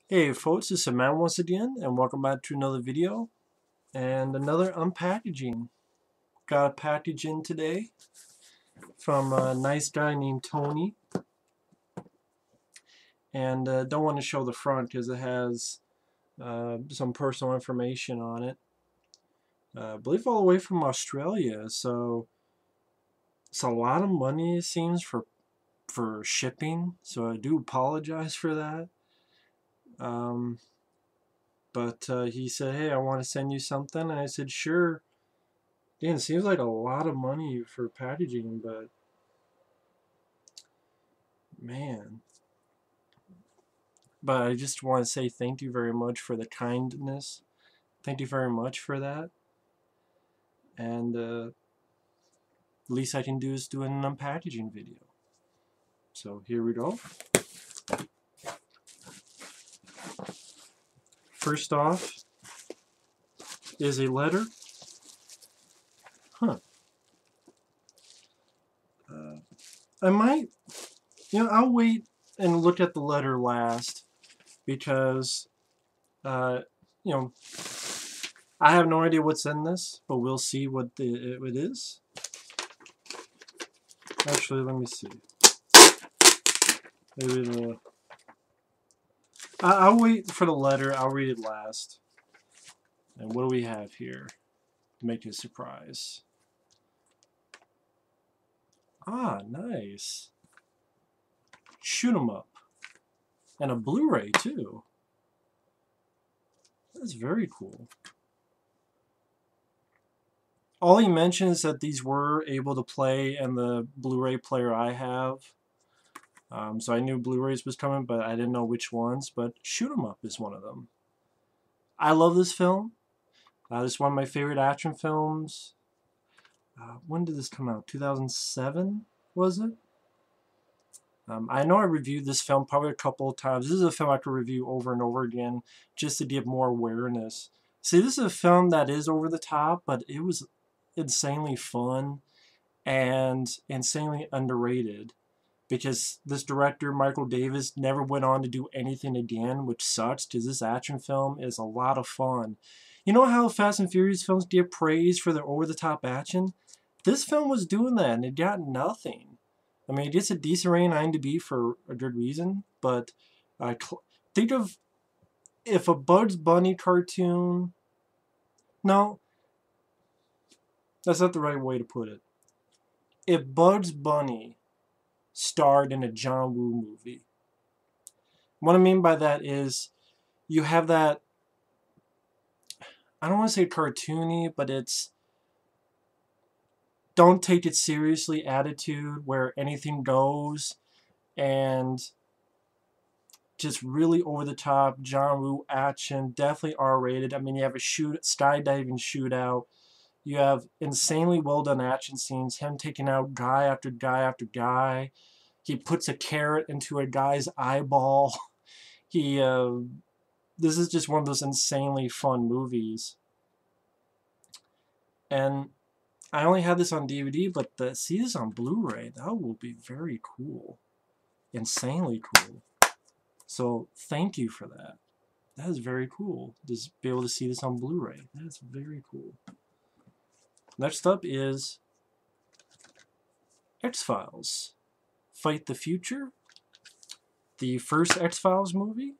Hey folks, it's Matt once again, and welcome back to another video and another unpackaging. Got a package in today from a nice guy named Tony, and don't want to show the front because it has some personal information on it. I believe all the way from Australia, so it's a lot of money it seems for shipping. So I do apologize for that. Um, but he said, "Hey, I want to send you something," and I said, "Sure." Damn, it seems like a lot of money for packaging, but man. But I just want to say thank you very much for the kindness. Thank you very much for that. And least I can do is do an unpackaging video. So here we go. First off is a letter. Huh. I might, I'll wait and look at the letter last because, uh, you know, I have no idea what's in this, but we'll see what it is. Actually, let me see. Maybe I'll wait for the letter. I'll read it last. And what do we have here to make it a surprise? Ah, nice. Shoot 'em up. And a Blu-ray, too. That's very cool. All he mentions that these were able to play in the Blu-ray player I have. So I knew Blu-rays was coming, but I didn't know which ones. But Shoot 'em Up is one of them. I love this film. This is one of my favorite action films. When did this come out? 2007, was it? I know I reviewed this film probably a couple of times. This is a film I could review over and over again just to give more awareness. See, this is a film that is over the top, but it was insanely fun and insanely underrated because this director, Michael Davis, never went on to do anything again, which sucks because this action film is a lot of fun. You know how Fast and Furious films get praised for their over-the-top action? This film was doing that, and it got nothing. I mean, it gets a decent rating on IMDb for a good reason, but think of if a Bugs Bunny cartoon... No, that's not the right way to put it. If Bugs Bunny starred in a John Woo movie, what I mean by that is you have that, I don't want to say cartoony, but it's don't take it seriously attitude where anything goes and just really over the top John Woo action, definitely R-rated. I mean, you have a skydiving shootout. You have insanely well done action scenes. Him taking out guy after guy after guy. He puts a carrot into a guy's eyeball. This is just one of those insanely fun movies. And I only had this on DVD, but to see this on Blu-ray, that will be very cool. Insanely cool. So thank you for that. That is very cool. Just be able to see this on Blu-ray. That's very cool. Next up is X-Files. Fight the Future. The first X-Files movie.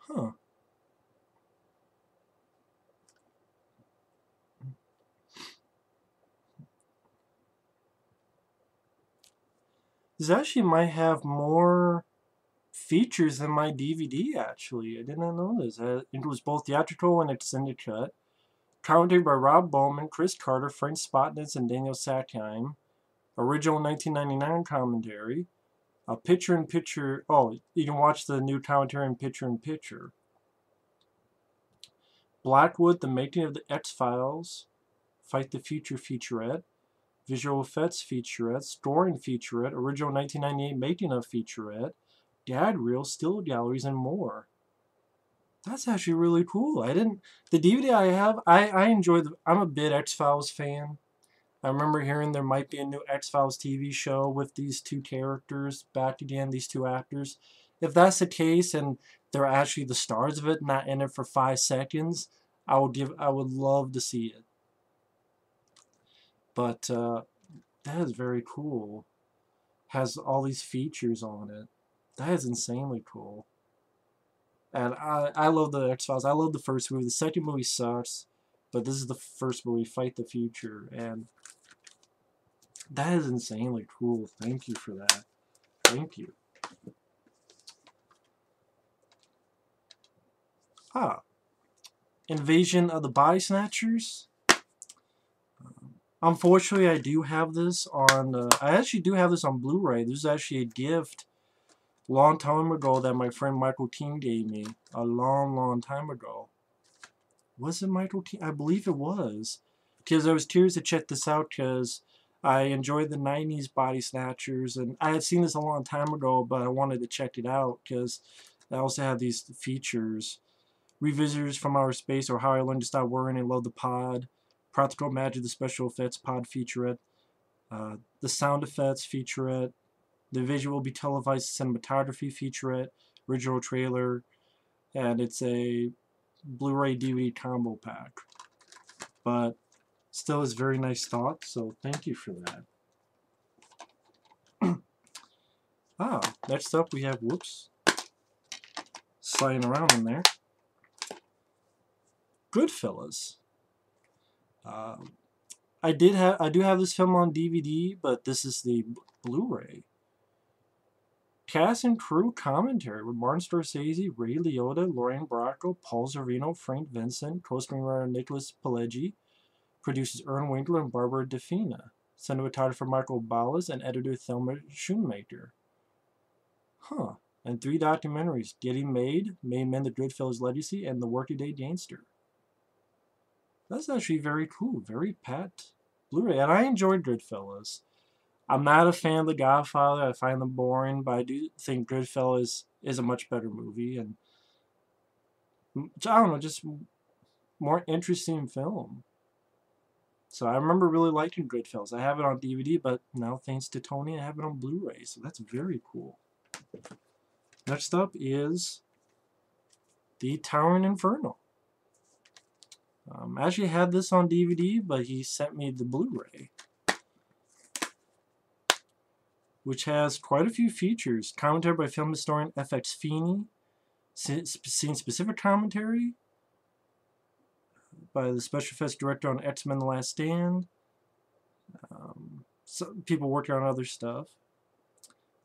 Huh. This actually might have more features than my DVD, actually. I did not know this. It was both theatrical and extended cut. Commentary by Rob Bowman, Chris Carter, Frank Spotnitz, and Daniel Sackheim. Original 1999 commentary. A picture-in-picture... Oh, you can watch the new commentary in picture-in-picture. Blackwood, The Making of the X-Files. Fight the Future featurette. Visual effects featurette. Scoring featurette. Original 1998 making of featurette. Gag reels, still galleries, and more. That's actually really cool. The DVD I have, I enjoy I'm a big X-Files fan. I remember hearing there might be a new X-Files TV show with these two characters back again, these two actors. If that's the case and they're actually the stars of it, not in it for 5 seconds, I would love to see it. But that is very cool. Has all these features on it. That is insanely cool. And I love the X-Files. I love the first movie. The second movie sucks, but this is the first movie, Fight the Future, and that is insanely cool. Thank you for that. Thank you. Invasion of the Body Snatchers. Unfortunately, I do have this on. I actually do have this on Blu-ray. This is actually a gift a long time ago that my friend Michael King gave me. A long time ago. Was it Michael King? I believe it was. Because I was curious to check this out because I enjoyed the 90s Body Snatchers. And I had seen this a long time ago, but I wanted to check it out because I also had these features. Revisitors from Outer Space, or How I Learned to Stop Worrying and Love the Pod. Practical Magic, the Special Effects Pod featurette. The Sound Effects featurette. The Visual Be Televised Cinematography featurette. Original trailer. And it's a Blu-ray DVD combo pack. But still is very nice thought, so thank you for that. Next up we have, whoops, sliding around in there, Goodfellas. I do have this film on DVD, but this is the Blu-ray. Cast and crew commentary with Martin Scorsese, Ray Liotta, Lorraine Bracco, Paul Sorvino, Frank Vincent, co-screenwriter Nicholas Pileggi, producers Ern Winkler and Barbara DeFina, cinematographer Michael Ballas, and editor Thelma Schoonmaker. And 3 documentaries: Getting Made, Made Men, The Goodfellas Legacy, and The Workaday Gangster. That's actually very cool, very pat Blu-ray, and I enjoyed Goodfellas. I'm not a fan of The Godfather. I find them boring, but I do think Goodfellas is a much better movie, and I don't know, just more interesting film. So I remember really liking Goodfellas. I have it on DVD, but now thanks to Tony, I have it on Blu-ray, so that's very cool. Next up is the Towering Inferno. I actually had this on DVD, but he sent me the Blu-ray, which has quite a few features. Commentary by film historian FX Feeney, scene-specific commentary by the special effects director on X-Men The Last Stand. Some people working on other stuff.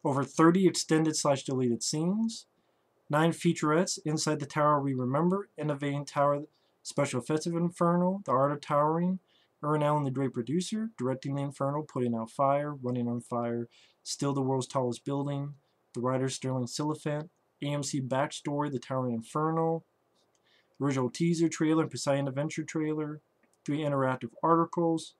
Over 30 extended/deleted scenes. 9 featurettes: Inside the Tower We Remember, Innovating Tower, Special Effects of Inferno, The Art of Towering, Ern Allen the Great Producer, Directing the Inferno, Putting Out Fire, Running on Fire, Still the World's Tallest Building, The Writer Sterling Silliphant, AMC Backstory, The Towering Inferno, Original Teaser Trailer and Poseidon Adventure Trailer, 3 interactive articles.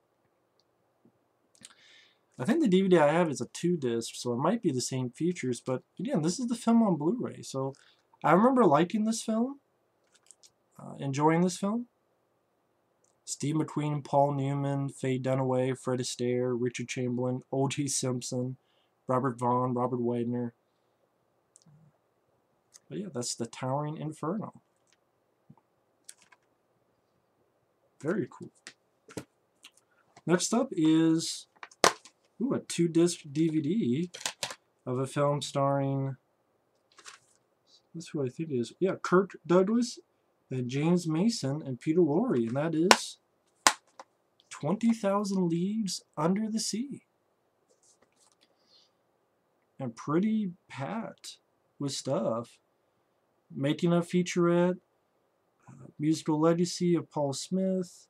I think the DVD I have is a 2-disc, so it might be the same features, but again, this is the film on Blu-ray, so I remember liking this film, enjoying this film. Steve McQueen, Paul Newman, Faye Dunaway, Fred Astaire, Richard Chamberlain, O.J. Simpson, Robert Vaughn, Robert Wagner. But yeah, that's the Towering Inferno. Very cool. Next up is a 2-disc DVD of a film starring, that's who I think it is. Yeah, Kirk Douglas, and James Mason, and Peter Lorre, and that is 20,000 Leagues Under the Sea. And pretty packed with stuff. Making a Featurette, Musical Legacy of Paul Smith,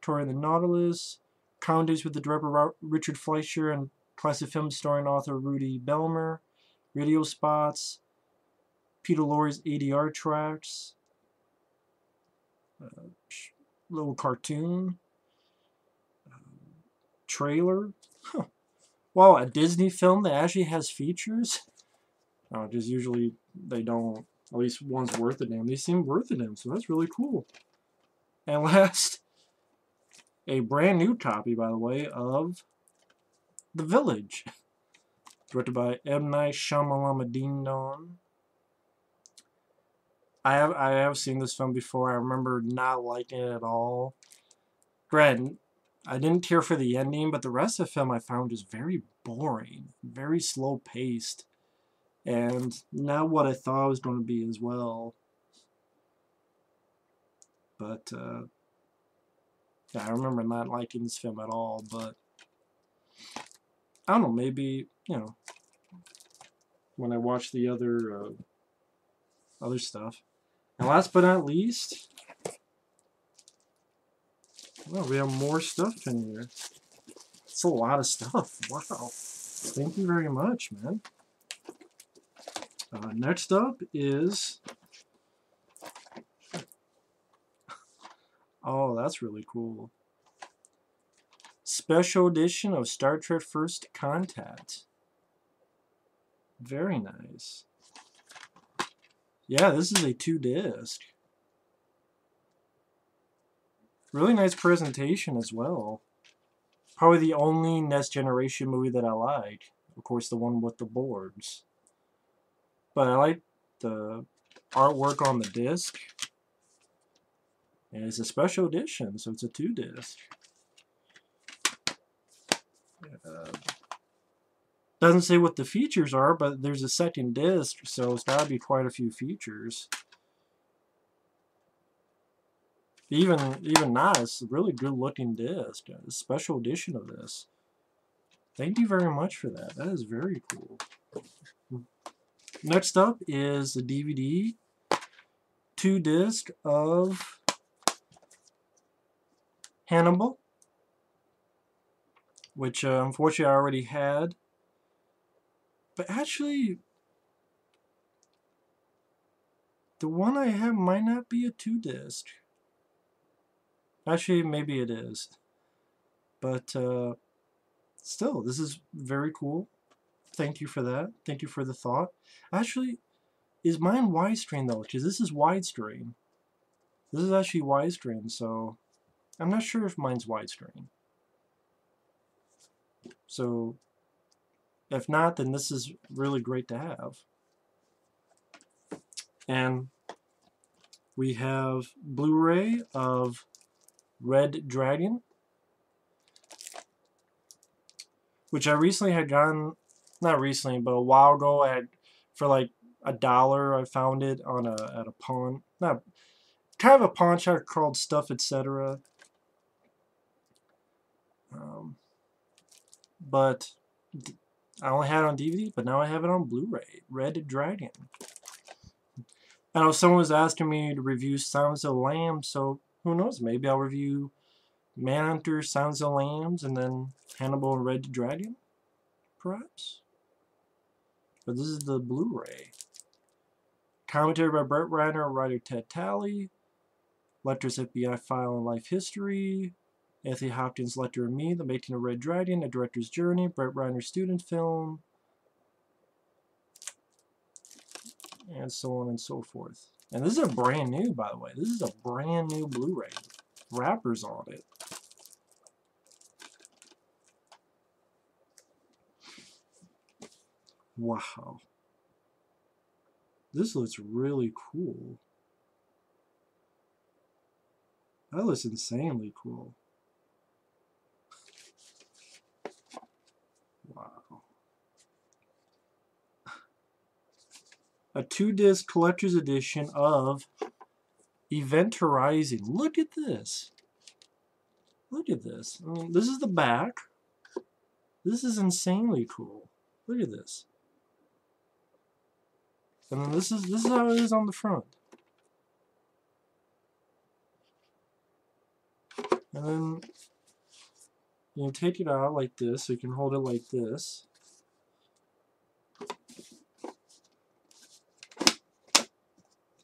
Touring the Nautilus, Commentaries with the director Richard Fleischer and classic film starring author Rudy Belmer, radio spots, Peter Lorre's ADR tracks, little cartoon, trailer. Wow, a Disney film that actually has features? Because usually they don't. At least one's worth a damn. They seem worth a damn, so that's really cool. And last, a brand new copy, by the way, of The Village, directed by M. Night Shyamalan Ding Dong. I have seen this film before. I remember not liking it at all. Granted, I didn't care for the ending, but the rest of the film I found just very boring, very slow paced, and not what I thought it was going to be as well. But yeah, I remember not liking this film at all. But I don't know, maybe when I watch the other stuff. And last but not least, well, we have more stuff in here. It's a lot of stuff. Wow. Thank you very much, man. Next up is... Oh, that's really cool. Special edition of Star Trek First Contact. Very nice. Yeah, this is a 2-disc. Really nice presentation as well. Probably the only Next Generation movie that I like. Of course, the one with the boards. But I like the artwork on the disc. And it's a special edition, so it's a 2-disc. Doesn't say what the features are, but there's a second disc, so it's got to be quite a few features. Even not, it's a really good looking disc. A special edition of this. Thank you very much for that. That is very cool. Next up is the DVD 2-disc of Hannibal, which unfortunately I already had. But actually, the one I have might not be a 2-disc. Actually, maybe it is. But still, this is very cool. Thank you for that. Thank you for the thought. Actually, is mine widescreen though? Because this is widescreen. This is actually widescreen, so I'm not sure if mine's widescreen. So if not, then this is really great to have. And we have Blu-ray of Red Dragon, which I recently had gotten, not recently, but a while ago. I had, for like $1, I found it on at a pawn, not kind of a pawn shop called Stuff Etc. But I only had it on DVD, but now I have it on Blu-ray. Red Dragon. I know someone was asking me to review Sounds of the Lambs, so who knows? Maybe I'll review Manhunter, Sounds of the Lambs, and then Hannibal and Red Dragon, perhaps. But this is the Blu-ray. Commentary by Brett Reiner, writer Ted Talley, Lecter's FBI File and Life History, Anthony Hopkins' Lecter and Me, The Making of Red Dragon, A Director's Journey, Brett Reiner's student film, and so on and so forth. And this is a brand new, by the way. This is a brand new Blu-ray. Wrappers on it. Wow. This looks really cool. That looks insanely cool. Wow. A 2-disc collector's edition of Event Horizon. Look at this. Look at this. I mean, this is the back. This is insanely cool. Look at this. And then this is how it is on the front. And then you can take it out like this, so you can hold it like this.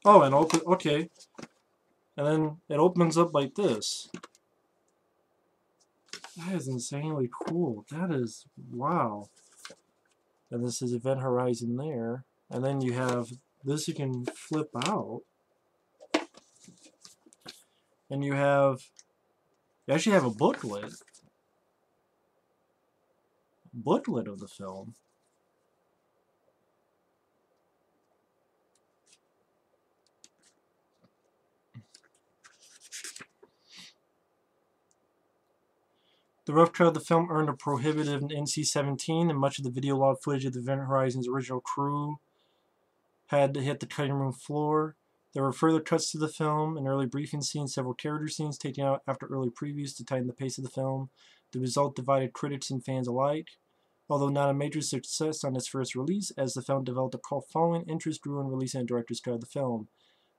Oh, and open, okay. And then it opens up like this. That is insanely cool. That is, wow. And this is Event Horizon there. And then you have this you can flip out. And you actually have a booklet. Booklet of the film. The rough cut of the film earned a prohibitive NC-17, and much of the video log footage of the Event Horizon's original crew had to hit the cutting room floor. There were further cuts to the film, an early briefing scene, several character scenes taken out after early previews to tighten the pace of the film. The result divided critics and fans alike. Although not a major success on its first release, as the film developed a cult following, interest grew in releasing a director's cut of the film.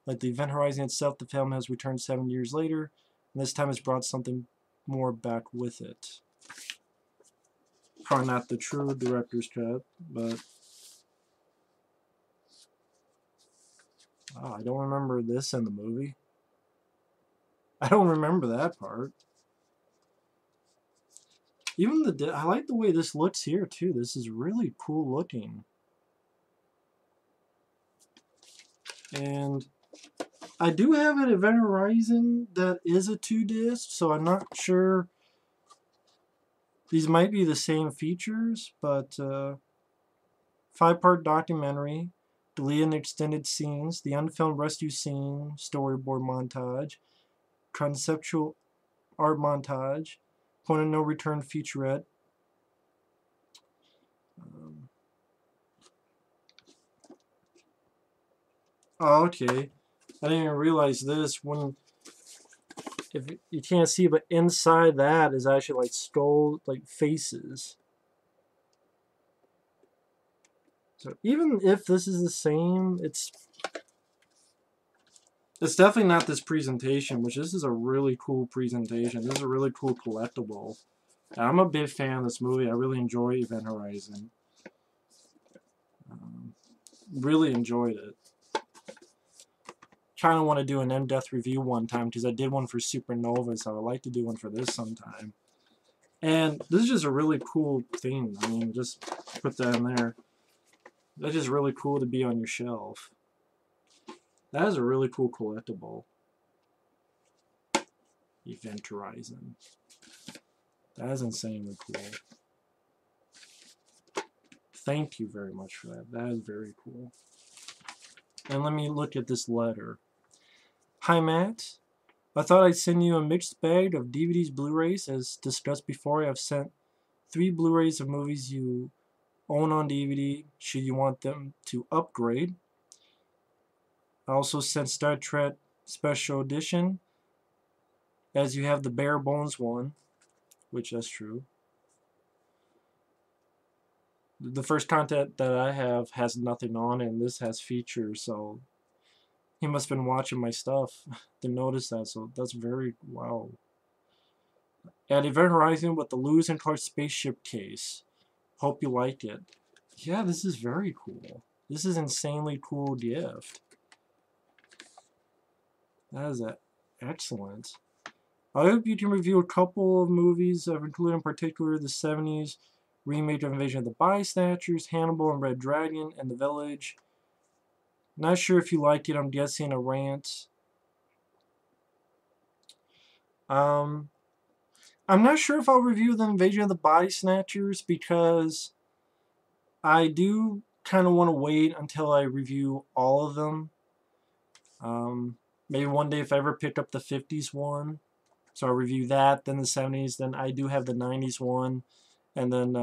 Like the Event Horizon itself, the film has returned 7 years later, and this time has brought something more back with it. Probably not the true director's cut, but I don't remember this in the movie. I don't remember that part. Even I like the way this looks here too. This is really cool looking. And I do have an Event Horizon that is a 2-disc, so I'm not sure. These might be the same features, but 5-part documentary, deleted and extended scenes, the unfilmed rescue scene, storyboard montage, conceptual art montage, point of no return featurette. Oh, okay. I didn't even realize this. If you can't see, but inside that is actually like skull, like faces. So even if this is the same, it's definitely not this presentation, which this is a really cool presentation. This is a really cool collectible. I'm a big fan of this movie. I really enjoy Event Horizon. Really enjoyed it. Kind of want to do an in-depth review one time because I did one for Supernova, so I'd like to do one for this sometime. And this is just a really cool thing. I mean, just put that in there. That's just really cool to be on your shelf. That is a really cool collectible. Event Horizon. That is insanely cool. Thank you very much for that. That is very cool. And let me look at this letter. Hi, Matt. I thought I'd send you a mixed bag of DVDs, Blu-rays. As discussed before, I've sent 3 Blu-rays of movies you own on DVD, should you want them to upgrade. I also sent Star Trek Special Edition, as you have the bare bones one, which that's true. The first content that I have has nothing on it, and this has features, so he must have been watching my stuff to notice that, so that's very wow. At Event Horizon with the Lewis and Clark spaceship case. Hope you like it. Yeah, this is very cool. This is insanely cool gift. That is excellent. I hope you can review a couple of movies I've included, in particular the 70s remake of Invasion of the Body Snatchers, Hannibal and Red Dragon, and The Village. Not sure if you liked it. I'm guessing a rant. I'm not sure if I'll review the Invasion of the Body Snatchers because I do kind of want to wait until I review all of them. Maybe one day if I ever pick up the 50s one. So I'll review that, then the 70s, then I do have the 90s one, and then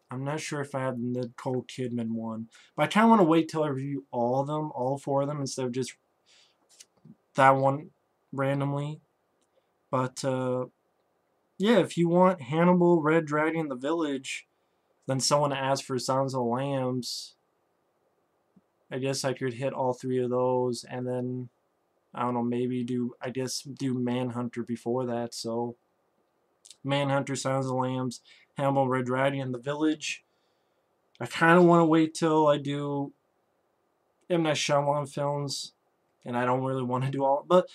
I'm not sure if I have the Nicole Kidman one. But I kind of want to wait till I review all of them, all 4 of them, instead of just that one randomly. But yeah, if you want Hannibal, Red Dragon, The Village, then someone asked for Sounds of the Lambs, I guess I could hit all 3 of those, and then I don't know, maybe do Manhunter before that. So Manhunter, Sounds of the Lambs, Hannibal, Red Dragon, The Village. I kind of want to wait till I do M. Night Shyamalan films, and I don't really want to do all, but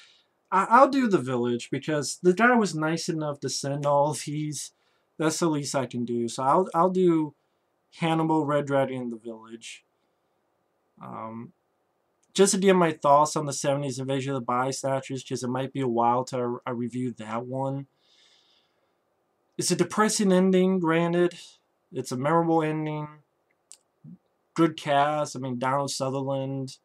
I'll do The Village because the guy was nice enough to send all these. That's the least I can do. So I'll do Hannibal, Red Dragon, The Village. Just to give my thoughts on the 70s Invasion of the Body Snatchers, because it might be a while till I review that one. It's a depressing ending, granted. It's a memorable ending. Good cast. I mean, Donald Sutherland.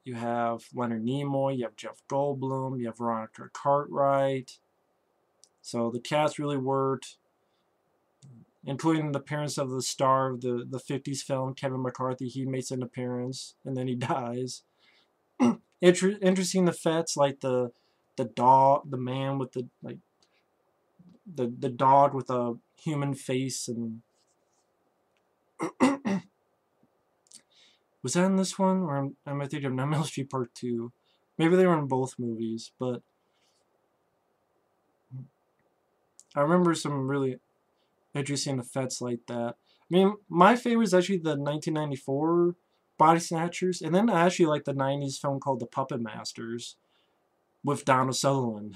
You have Leonard Nimoy. You have Jeff Goldblum. You have Veronica Cartwright. So the cast really worked, including the appearance of the star of the 50s film, Kevin McCarthy. He makes an appearance, and then he dies. Interesting effects, like the dog, the man with the like the dog with a human face, and was that in this one, or am I thinking of Nightmare on Elm Street Part 2? Maybe they were in both movies, but I remember some really interesting effects like that. I mean, my favorite is actually the 1994 Body Snatchers, and then I actually like the 90s film called The Puppet Masters with Donald Sutherland.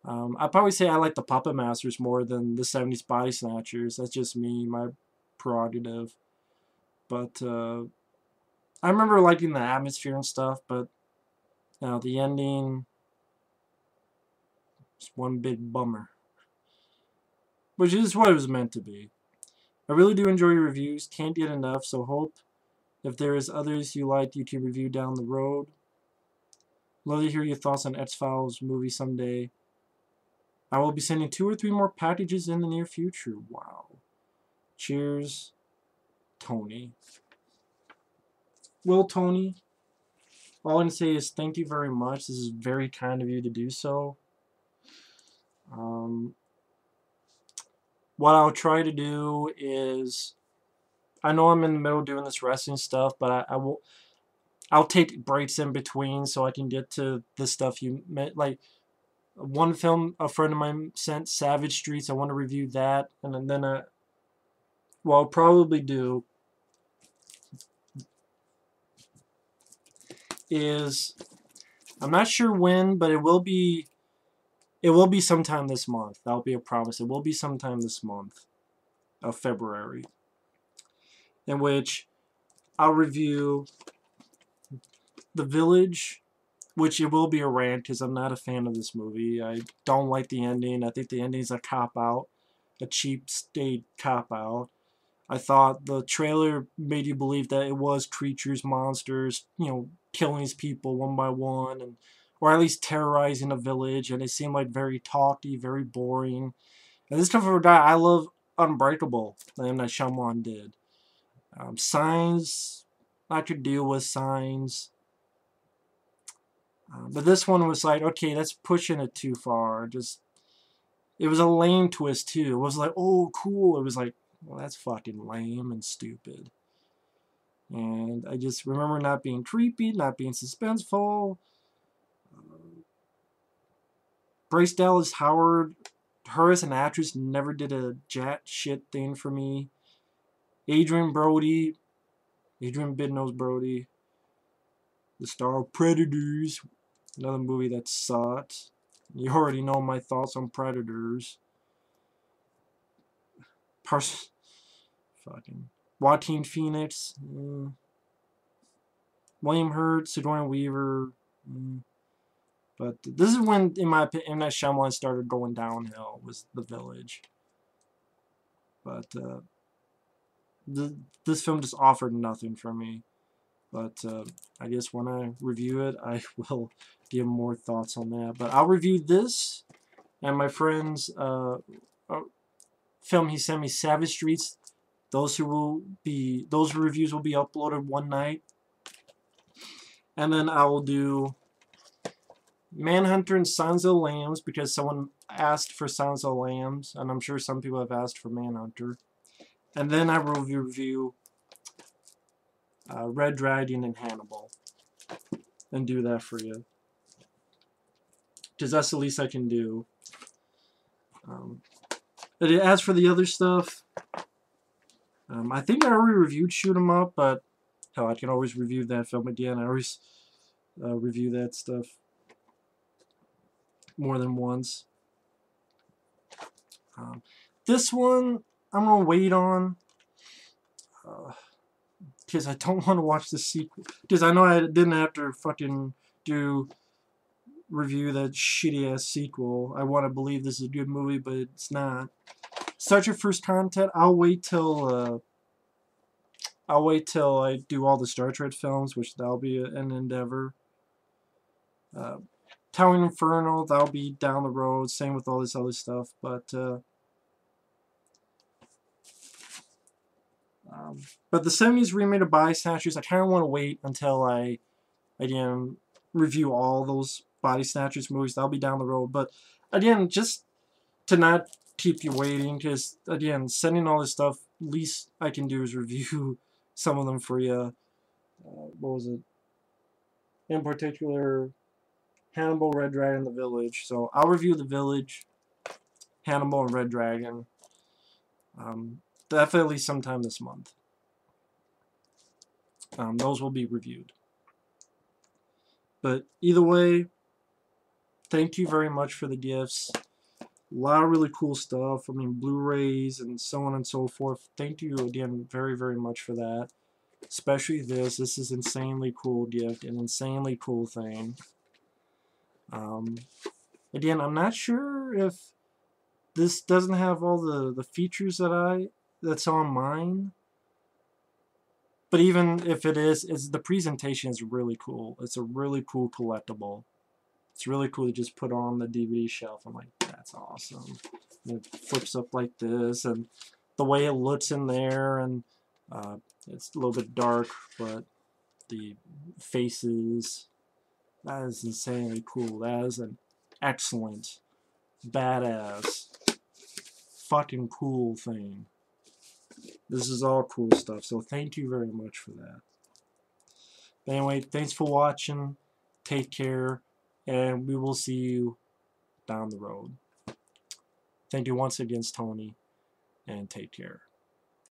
I'd probably say I like the Puppet Masters more than the 70s Body Snatchers. That's just me, my prerogative. But I remember liking the atmosphere and stuff, but the ending is one big bummer. Which is what it was meant to be. I really do enjoy your reviews, can't get enough, so hope if there is others you like you can review down the road. Love to hear your thoughts on X-Files movie someday. I will be sending 2 or 3 more packages in the near future. Wow. Cheers, Tony. Well, Tony, all I can say is thank you very much. This is very kind of you to do so. What I'll try to do is, I know I'm in the middle doing this wrestling stuff, but I'll take breaks in between so I can get to the stuff you meant. Like one film a friend of mine sent, Savage Streets. I want to review that, and then what I'll probably do is, I'm not sure when, but it will be sometime this month. That'll be a promise. It will be sometime this month of February, in which I'll review The Village, which it will be a rant because I'm not a fan of this movie. I don't like the ending. I think the ending's a cop-out, a cheap state cop-out. I thought the trailer made you believe that it was creatures, monsters, killing these people one by one, or at least terrorizing a village, and it seemed like very talky, very boring. And this time for a guy, I love Unbreakable, that M. Night Shyamalan did. Signs, I could deal with Signs. But this one was like, okay, that's pushing it too far. It was a lame twist too. It was like, oh, cool. It was like, well, that's fucking lame and stupid. And I just remember not being creepy, not being suspenseful. Bryce Dallas Howard, her as an actress, never did a jack shit thing for me. Adrian Bidnose Brody, the star of Predators, another movie that sucked. You already know my thoughts on Predators. Fucking Joaquin Phoenix, William Hurt, Sigourney Weaver. But this is when, in my opinion, M. Night Shyamalan started going downhill, was The Village. But this film just offered nothing for me. But I guess when I review it, I will give more thoughts on that. But I'll review this and my friend's film he sent me, Savage Streets. Those reviews will be uploaded one night. And then I will do Manhunter and Silence of the Lambs, because someone asked for Silence of the Lambs, and I'm sure some people have asked for Manhunter. And then I will review Red Dragon and Hannibal, and do that for you, because that's the least I can do. As for the other stuff, I think I already reviewed Shoot 'Em Up, but hell, I can always review that film again. I always review that stuff more than once. This one I'm gonna wait on, because I don't want to watch the sequel, because I know I didn't have to fucking review that shitty ass sequel. I want to believe this is a good movie, but it's not. Such a First Contact, I'll wait till I do all the Star Trek films, which that'll be an endeavor. Towering Inferno, that'll be down the road. Same with all this other stuff. But the 70s remake of Body Snatchers, I kind of want to wait until I again review all those Body Snatchers movies. That'll be down the road. But again, just to not keep you waiting, because again, sending all this stuff, least I can do is review some of them for you. What was it? In particular, Hannibal, Red Dragon, The Village. So I'll review The Village, Hannibal, and Red Dragon. Definitely sometime this month. Those will be reviewed. But either way, thank you very much for the gifts. A lot of really cool stuff. I mean, Blu-rays and so on and so forth. Thank you again very, very much for that. Especially this. This is insanely cool gift. An insanely cool thing. Again, I'm not sure if this doesn't have all the features that's on mine. But even if it is, the presentation is really cool. It's a really cool collectible. It's really cool to just put on the DVD shelf. I'm like, that's awesome. And it flips up like this, and the way it looks in there, and it's a little bit dark, but the faces, that is insanely cool. That is an excellent, badass, fucking cool thing. This is all cool stuff, so thank you very much for that. But anyway, thanks for watching. Take care, and we will see you down the road. Thank you once again, Tony, and take care.